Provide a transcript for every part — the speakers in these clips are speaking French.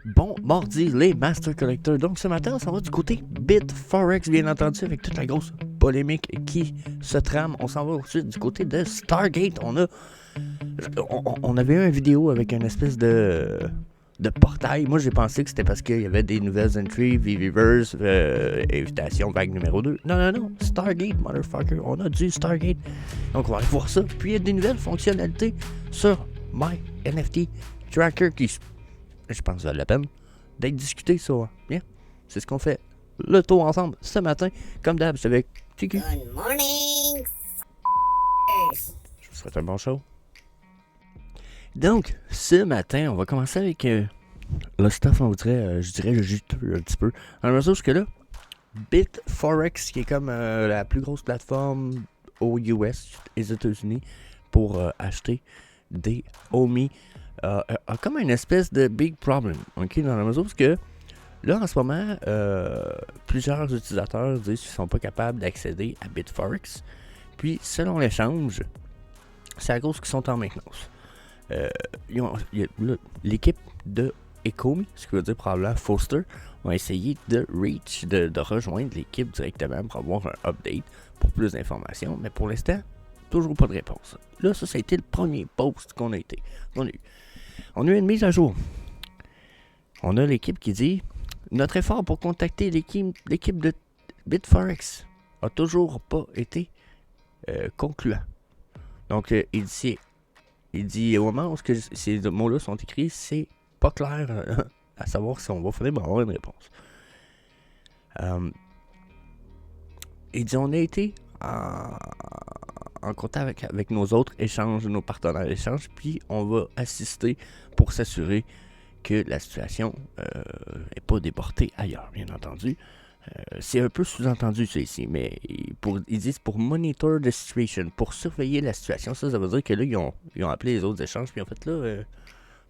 Bon mardi, les Master Collectors. Donc ce matin, on s'en va du côté Bitforex, bien entendu, avec toute la grosse polémique qui se trame. On s'en va ensuite du côté de Stargate. On avait eu une vidéo avec une espèce de portail. Moi, j'ai pensé que c'était parce qu'il y avait des nouvelles entries, Viviverse, invitation vague numéro 2. Non. Stargate, motherfucker. On a du Stargate. Donc, on va aller voir ça. Puis, il y a des nouvelles fonctionnalités sur My NFT Tracker qui, je pense, valent la peine d'être discuté, ça. Bien. C'est ce qu'on fait le tour ensemble ce matin. Comme d'hab, c'est avec TQ. Good morning. Je vous souhaite un bon show. Donc, ce matin, on va commencer avec le stuff, on dirait, je dirais le juteux un petit peu. Dans la mesure où là, Bitforex, qui est comme la plus grosse plateforme aux US, aux États-Unis, pour acheter des OMI, a comme une espèce de big problem, ok, dans la mesure où là, en ce moment, plusieurs utilisateurs disent qu'ils ne sont pas capables d'accéder à Bitforex. Puis, selon l'échange, c'est à cause qu'ils sont en maintenance. L'équipe de Ecomi, ce qui veut dire probablement Foster, ont essayé de rejoindre l'équipe directement pour avoir un update pour plus d'informations, mais pour l'instant, toujours pas de réponse. Là, ça a été le premier post qu'on a eu. On a eu une mise à jour. On a l'équipe qui dit « Notre effort pour contacter l'équipe de Bitforex a toujours pas été concluant. » Donc, il dit au moment où ces mots-là sont écrits, c'est pas clair à savoir si on va finir par avoir une réponse. Il dit on a été en contact avec nos autres échanges, nos partenaires d'échange, puis on va assister pour s'assurer que la situation n'est pas déportée ailleurs, bien entendu. C'est un peu sous-entendu ça ici, mais ils disent pour monitor the situation, pour surveiller la situation. Ça veut dire que là, ils ont appelé les autres échanges, puis en fait là,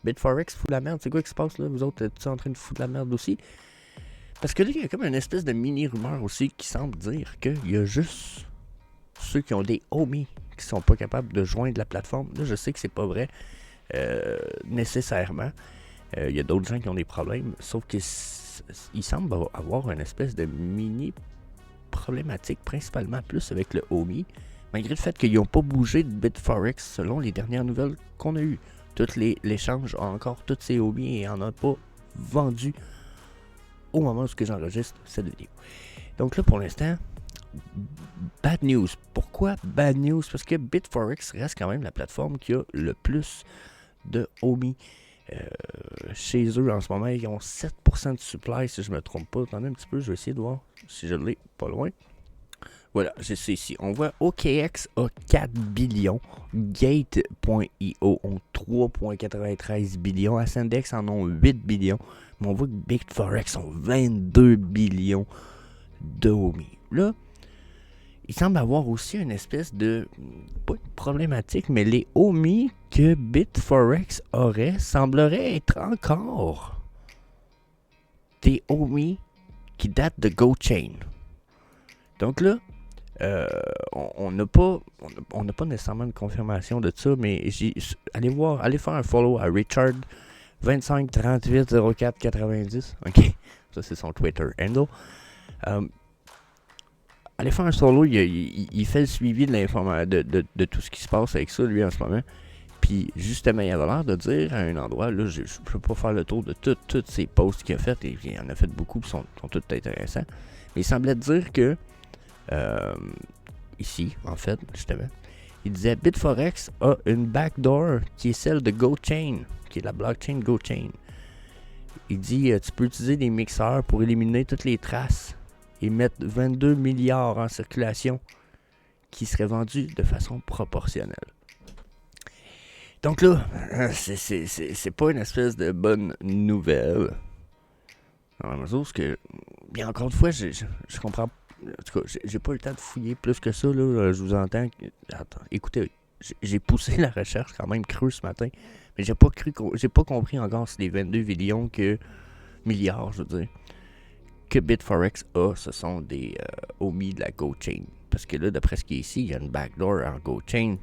Bitforex fout la merde. C'est quoi qui se passe là? Vous autres, êtes en train de foutre la merde aussi? Parce que là, il y a comme une espèce de mini-rumeur aussi qui semble dire qu'il y a juste ceux qui ont des OMI qui sont pas capables de joindre la plateforme. Là, je sais que c'est pas vrai nécessairement. Il y a d'autres gens qui ont des problèmes, sauf que il semble avoir une espèce de mini problématique, principalement plus avec le OMI, malgré le fait qu'ils n'ont pas bougé de Bitforex selon les dernières nouvelles qu'on a eues. L'échange a encore toutes ces OMI et en a pas vendu au moment où j'enregistre cette vidéo. Donc là, pour l'instant, bad news. Pourquoi bad news? Parce que Bitforex reste quand même la plateforme qui a le plus de OMI. Chez eux, en ce moment, ils ont 7% de supply, si je me trompe pas. Attendez un petit peu, je vais essayer de voir si je l'ai pas loin. Voilà, je sais ici. On voit OKX a 4 billions, Gate.io ont 3,93 billions, Ascendex en ont 8 billions, mais on voit que Bitforex ont 22 billions de OMI. Là, il semble avoir aussi une espèce de, pas une problématique, mais les OMI que Bitforex aurait sembleraient être encore des OMI qui datent de GoChain. Donc là, on n'a pas nécessairement de confirmation de ça, mais allez faire un follow à Richard 25 38 04 90. Ok, ça c'est son Twitter handle. Allez faire un solo, il fait le suivi de tout ce qui se passe avec ça, lui, en ce moment. Puis, justement, il avait l'air de dire à un endroit, là, je ne peux pas faire le tour de tous ces posts qu'il a fait, et il en a fait beaucoup, qui sont tous intéressants. Mais il semblait dire que, ici, en fait, justement, il disait Bitforex a une backdoor qui est celle de GoChain, qui est la blockchain GoChain. Il dit, tu peux utiliser des mixeurs pour éliminer toutes les traces et mettre 22 milliards en circulation qui seraient vendus de façon proportionnelle. Donc là, c'est pas une espèce de bonne nouvelle. Dans la mesure où bien encore une fois, je comprends. En tout cas, j'ai pas eu le temps de fouiller plus que ça. Là, je vous entends. Attends, écoutez, j'ai poussé la recherche quand même creux ce matin, mais j'ai pas compris encore si les 22 milliards, je veux dire, que Bitforex a, ce sont des OMI de la GoChain. Parce que là, d'après ce qui est ici, il y a une backdoor en GoChain.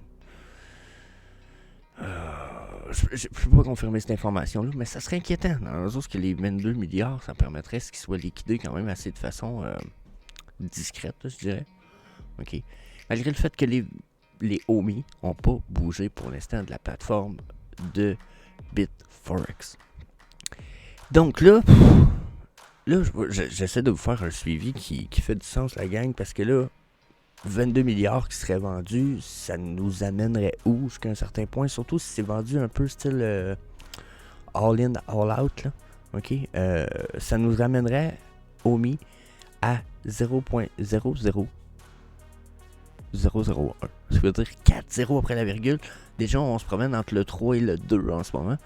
je peux pas confirmer cette information-là, mais ça serait inquiétant. Dans le sens que les 22 milliards, ça permettrait qu'ils soient liquidés quand même assez de façon discrète, je dirais. OK. Malgré le fait que les OMI n'ont pas bougé pour l'instant de la plateforme de BitForex. Donc là, j'essaie de vous faire un suivi qui fait du sens, la gang, parce que là, 22 milliards qui seraient vendus, ça nous amènerait où jusqu'à un certain point, surtout si c'est vendu un peu style all-in, all-out, là. OK? Ça nous ramènerait OMI à 0.00001. Ça veut dire 4 0 après la virgule. Déjà, on se promène entre le 3 et le 2 en ce moment.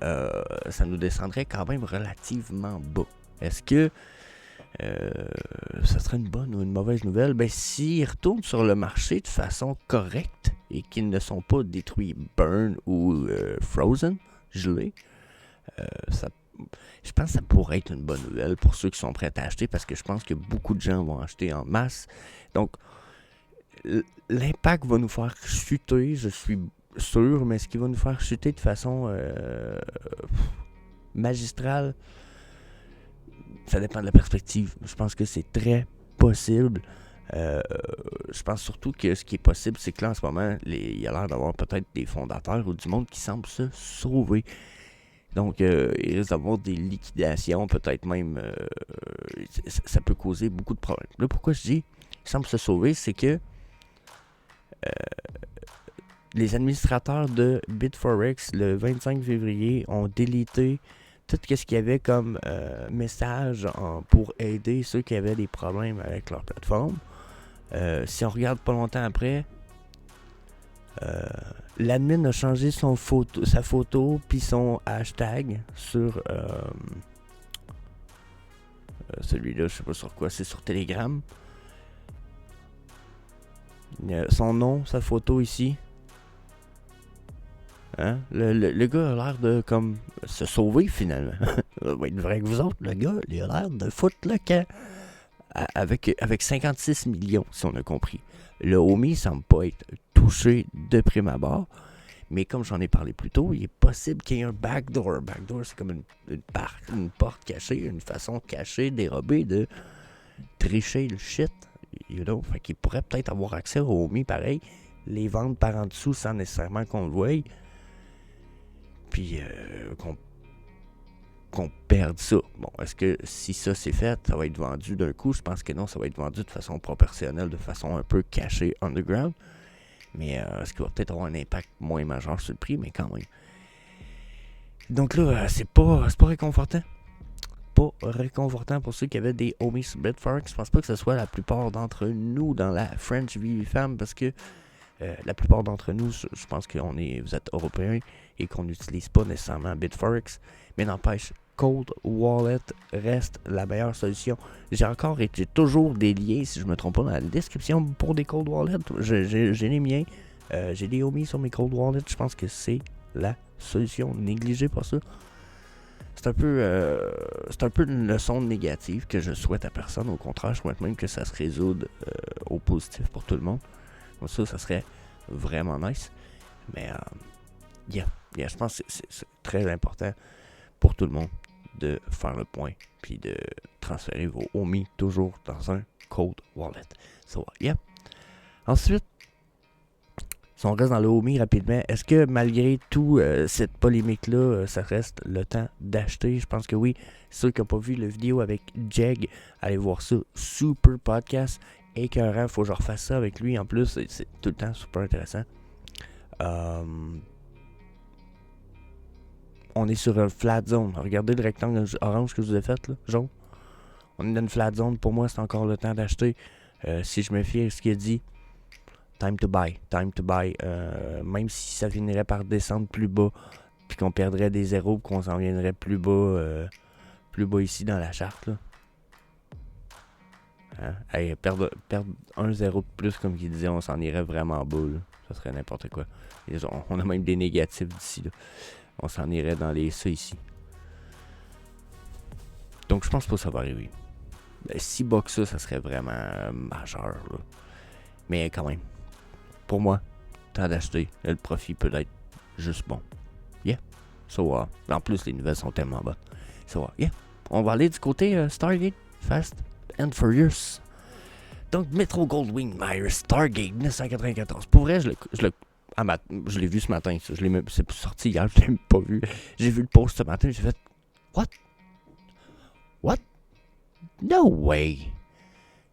Ça nous descendrait quand même relativement bas. Est-ce que ça serait une bonne ou une mauvaise nouvelle? Ben, s'ils retournent sur le marché de façon correcte et qu'ils ne sont pas détruits, burn ou frozen, gelés, je pense que ça pourrait être une bonne nouvelle pour ceux qui sont prêts à acheter, parce que je pense que beaucoup de gens vont acheter en masse. Donc, l'impact va nous faire chuter, je suis sûr, mais ce qui va nous faire chuter de façon magistrale, ça dépend de la perspective. Je pense que c'est très possible. Je pense surtout que ce qui est possible, c'est que là, en ce moment, il y a l'air d'avoir peut-être des fondateurs ou du monde qui semble se sauver. Donc, il risque d'avoir des liquidations, peut-être même. Ça peut causer beaucoup de problèmes. Là, pourquoi je dis il semble se sauver, c'est que les administrateurs de BitForex, le 25 février, ont délité tout ce qu'il y avait comme message pour aider ceux qui avaient des problèmes avec leur plateforme. Si on regarde pas longtemps après, l'admin a changé sa photo puis son hashtag sur celui-là, je sais pas sur quoi, c'est sur Telegram. Son nom, sa photo ici. Hein? Le gars a l'air de comme se sauver finalement. Ça va être vrai que vous autres, le gars, il a l'air de foutre le camp. Avec 56 millions, si on a compris. Le OMI semble pas être touché de prime abord, mais comme j'en ai parlé plus tôt, il est possible qu'il y ait un backdoor. Backdoor, c'est comme une porte cachée, une façon cachée, dérobée de tricher le shit. You know? Fait qu'il pourrait peut-être avoir accès au OMI pareil, les vendre par en dessous sans nécessairement qu'on le voie. Puis qu'on perde ça. Bon, est-ce que si ça c'est fait, ça va être vendu d'un coup? Je pense que non, ça va être vendu de façon proportionnelle, de façon un peu cachée underground. Mais ce qui va peut-être avoir un impact moins majeur sur le prix, mais quand même. Donc là, c'est pas réconfortant. Pas réconfortant pour ceux qui avaient des OMI sur BitForex. Je pense pas que ce soit la plupart d'entre nous dans la French VFam, parce que la plupart d'entre nous, je pense que vous êtes européens et qu'on n'utilise pas nécessairement BitForex. Mais n'empêche, Cold Wallet reste la meilleure solution. J'ai toujours des liens, si je me trompe pas, dans la description pour des Cold Wallet. J'ai les miens. J'ai des OMI sur mes Cold Wallet. Je pense que c'est la solution. Négligez pas ça. C'est un peu une leçon négative que je souhaite à personne. Au contraire, je souhaite même que ça se résoudre au positif pour tout le monde. Donc ça serait vraiment nice. Mais je pense que c'est très important pour tout le monde de faire le point puis de transférer vos OMI toujours dans un Cold Wallet. So, ensuite, si on reste dans le OMI rapidement, est-ce que malgré tout cette polémique-là, ça reste le temps d'acheter? Je pense que oui. Ceux qui n'ont pas vu la vidéo avec Jeg, allez voir ça. Super podcast. Écœurant, faut que je refasse ça avec lui. En plus, c'est tout le temps super intéressant. On est sur un flat zone. Regardez le rectangle orange que je vous ai fait, là, jaune. On est dans une flat zone. Pour moi, c'est encore le temps d'acheter. Si je me fie à ce qu'il a dit, time to buy. Même si ça finirait par descendre plus bas, puis qu'on perdrait des zéros, qu'on s'en viendrait plus bas ici dans la charte, là. Hein? Hey, perdre 1 0 de plus, comme il disait, on s'en irait vraiment bas, là. Ça serait n'importe quoi. On a même des négatifs d'ici, là. On s'en irait dans les ça ici. Donc je pense pas que ça va arriver. Si bas que ça serait vraiment majeur, là. Mais quand même, pour moi, temps d'acheter. Le profit peut être juste bon. yeah. So, en plus, les nouvelles sont tellement bonnes. So, yeah. On va aller du côté Stargate Fast and Furious. Donc, Metro Goldwing Mayer Stargate 1994. Pour vrai, je l'ai vu ce matin. C'est sorti hier, je l'ai même pas vu. J'ai vu le post ce matin, j'ai fait What? What? No way!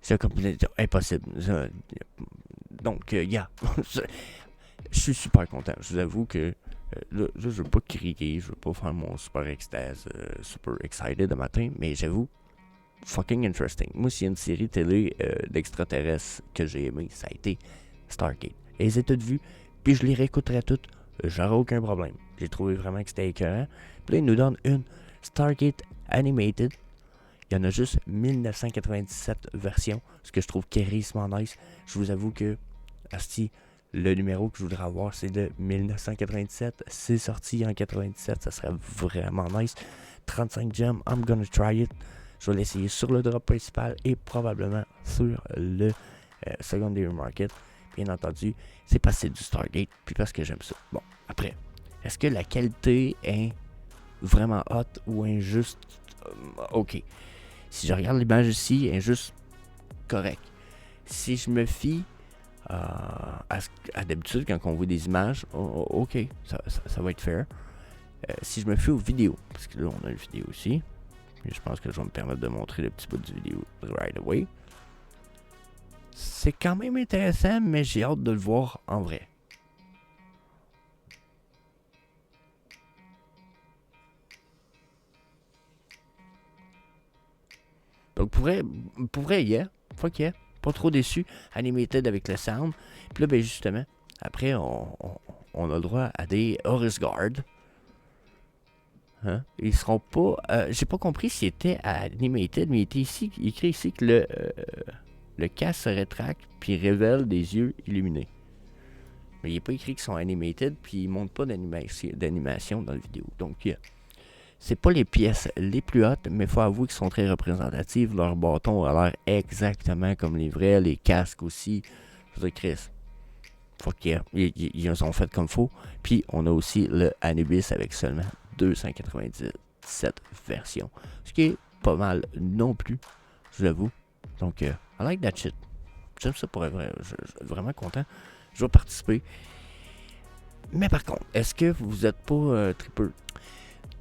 C'est comme impossible. Donc, yeah. Je suis super content. Je vous avoue que là, je veux pas crier, je veux pas faire mon super extase, super excited le matin, mais j'avoue, fucking interesting. Moi, s'il y a une série télé d'extraterrestres que j'ai aimé, ça a été Stargate. Et les ai toutes vues, puis je les réécouterai toutes, j'aurai aucun problème. J'ai trouvé vraiment que c'était écœurant. Puis là, ils nous donnent une Stargate Animated. Il y en a juste 1997 versions, ce que je trouve carrément nice. Je vous avoue que, asti, le numéro que je voudrais avoir, c'est de 1997. C'est sorti en 97, ça serait vraiment nice. 35 gems, I'm gonna try it. Je vais l'essayer sur le drop principal et probablement sur le secondary market. Bien entendu, c'est parce que c'est du Stargate, puis parce que j'aime ça. Bon, après, est-ce que la qualité est vraiment hot ou injuste? Ok. Si je regarde l'image ici, elle est juste correcte. Si je me fie à d'habitude, quand on voit des images, ok, ça va être fair. Si je me fie aux vidéos, parce que là, on a une vidéo ici, et je pense que je vais me permettre de montrer le petit bout de vidéo right away. C'est quand même intéressant, mais j'ai hâte de le voir en vrai. Donc, pour vrai, yeah. Fuck yeah. Pas trop déçu. Animated avec le sound. Puis là, ben justement, après, on a le droit à des Horus Guard. Hein? Ils seront pas... j'ai pas compris s'ils étaient animated, mais il est écrit ici que le casque se rétracte puis révèle des yeux illuminés. Mais il n'est pas écrit qu'ils sont animated puis ils montrent pas d'animation dans la vidéo. Donc, yeah. C'est pas les pièces les plus hautes, mais il faut avouer qu'ils sont très représentatives. Leur bâton a l'air exactement comme les vrais, les casques aussi. Je veux dire, Chris, fuck yeah, ils ont fait comme faut. Puis on a aussi le Anubis avec seulement 297 versions. Ce qui est pas mal non plus, je l'avoue. Donc, I like that shit. J'aime ça pour vrai. Je suis vraiment content. Je vais participer. Mais par contre, est-ce que vous êtes pas tripper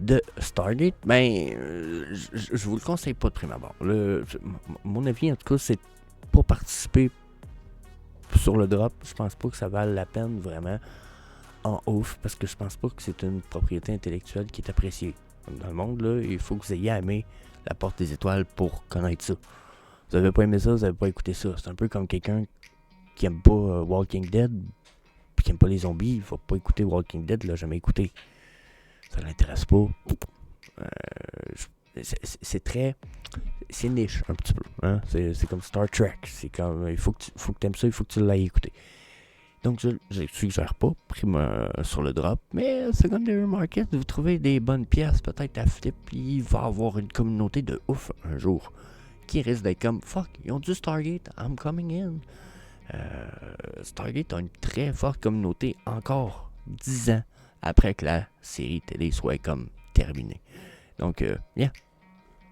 de Stargate? Ben, je vous le conseille pas de prime abord. Mon avis, en tout cas, c'est pas participer sur le drop. Je pense pas que ça vale la peine vraiment en off, parce que je pense pas que c'est une propriété intellectuelle qui est appréciée. Dans le monde, là, il faut que vous ayez aimé La Porte des Étoiles pour connaître ça. Vous avez pas aimé ça, vous avez pas écouté ça. C'est un peu comme quelqu'un qui aime pas Walking Dead, puis qui aime pas les zombies, il va pas écouter Walking Dead, il l'a jamais écouté. Ça l'intéresse pas. C'est très... C'est niche, un petit peu. Hein? C'est comme Star Trek. C'est comme... Il faut que tu aimes ça, il faut que tu l'aies écouté. Donc, je ne suggère pas, prime sur le drop, mais secondary market, vous trouvez des bonnes pièces, peut-être à flip, puis il va y avoir une communauté de ouf un jour, qui risque d'être comme, fuck, ils ont du Stargate, I'm coming in. Stargate a une très forte communauté encore 10 ans après que la série télé soit comme terminée. Donc, yeah,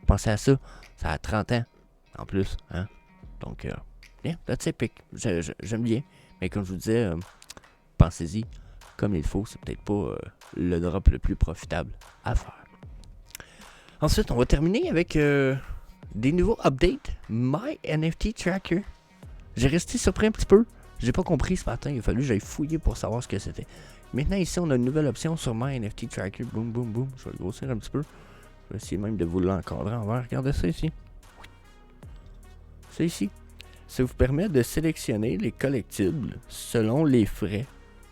pensez à ça, ça a 30 ans en plus, hein. Donc, yeah, that's epic, j'aime bien. Mais comme je vous disais, pensez-y comme il faut. C'est peut-être pas le drop le plus profitable à faire. Ensuite, on va terminer avec des nouveaux updates. My NFT Tracker. J'ai resté surpris un petit peu. J'ai pas compris ce matin. Il a fallu que j'aille fouiller pour savoir ce que c'était. Maintenant, ici, on a une nouvelle option sur My NFT Tracker. Boum, boum, boum. Je vais le grossir un petit peu. Je vais essayer même de vous l'encadrer en vert. Regardez ça ici. C'est ici. Ça vous permet de sélectionner les collectibles selon les frais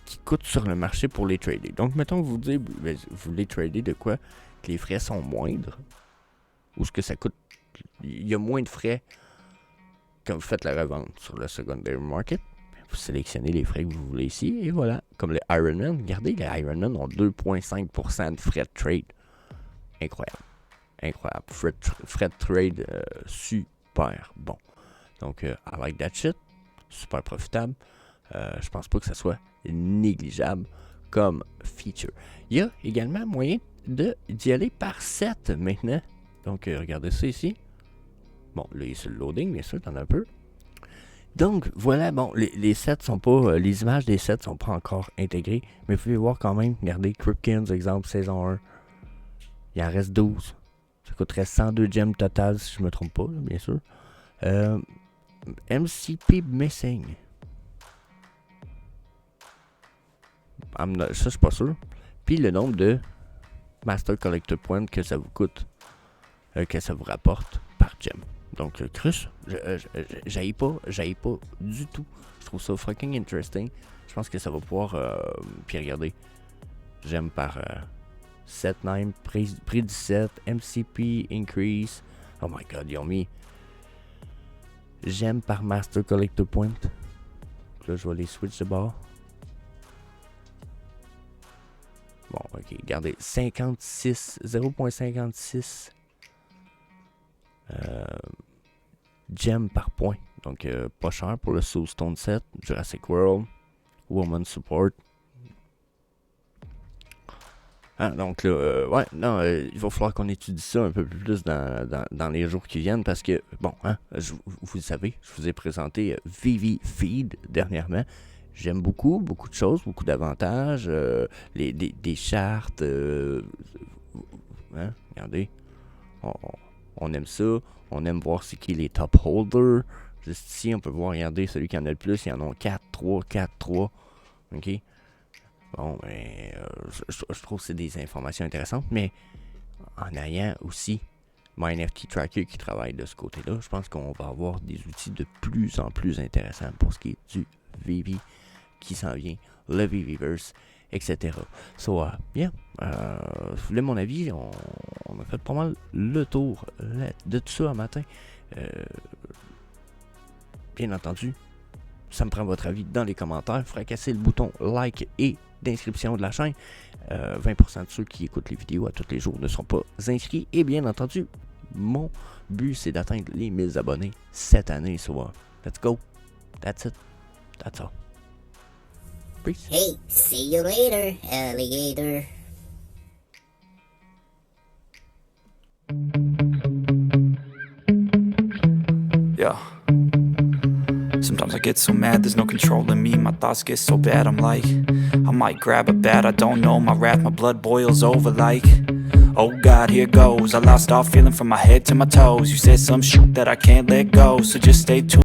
qui coûtent sur le marché pour les trader. Donc, mettons que vous dites, vous voulez trader de quoi que les frais sont moindres, ou ce que ça coûte, il y a moins de frais quand vous faites la revente sur le secondary market. Vous sélectionnez les frais que vous voulez ici, et voilà. Comme les Ironman, regardez, les Ironman ont 2,5% de frais de trade. Incroyable. Incroyable. Frais de trade super bon. Donc, I like that shit. Super profitable. Je pense pas que ça soit négligeable comme feature. Il y a également moyen d'y aller par set maintenant. Donc, regardez ça ici. Bon, là, il est sur le loading, bien sûr, t'en as un peu. Donc, voilà, bon, les sets sont pas... les images des sets sont pas encore intégrées, mais vous pouvez voir quand même, regardez, Cryptkins, exemple, saison 1. Il en reste 12. Ça coûterait 102 gemmes total, si je me trompe pas, là, bien sûr. MCP Missing. Ça, je suis pas sûr. Puis le nombre de Master Collector Points que ça vous coûte, que ça vous rapporte par gem. Donc, Crush, j'haïs pas du tout. Je trouve ça fucking interesting. Je pense que ça va pouvoir... puis regardez, j'aime par set 9, prix 17, MCP, increase. Oh my god, ils ont mis... J'aime par Master Collector Point. Là, je vais les switch de bord. Bon, ok, regardez, 56, 0.56 gem par point. Donc, pas cher pour le Soulstone set, Jurassic World, Woman Support. Ah, donc là, ouais, non, il va falloir qu'on étudie ça un peu plus dans les jours qui viennent parce que, bon, hein, vous le savez, je vous ai présenté Vivi Feed dernièrement. J'aime beaucoup de choses, beaucoup d'avantages, des chartes, hein, regardez, on aime ça, on aime voir c'est qui les top holders. Juste ici, on peut voir, regardez, celui qui en a le plus, il y en a 4, 3, ok. Bon, ben, je trouve que c'est des informations intéressantes, mais en ayant aussi MyNFT Tracker qui travaille de ce côté-là, je pense qu'on va avoir des outils de plus en plus intéressants pour ce qui est du VV qui s'en vient, le VVverse, etc. So, bien, je voulais mon avis, on a fait pas mal le tour de tout ça un matin. Bien entendu, ça me prend votre avis dans les commentaires. Fracassez le bouton like et d'inscription de la chaîne. 20% de ceux qui écoutent les vidéos à tous les jours ne sont pas inscrits. Et bien entendu, mon but c'est d'atteindre les 1000 abonnés cette année. So, let's go. That's it. That's all. Peace. Hey, see you later, alligator. Yeah. Sometimes I get so mad, there's no controlling me. My thoughts get so bad, I'm like, I might grab a bat, I don't know. My wrath, my blood boils over like, oh God, here goes. I lost all feeling from my head to my toes. You said some shit that I can't let go, so just stay tuned.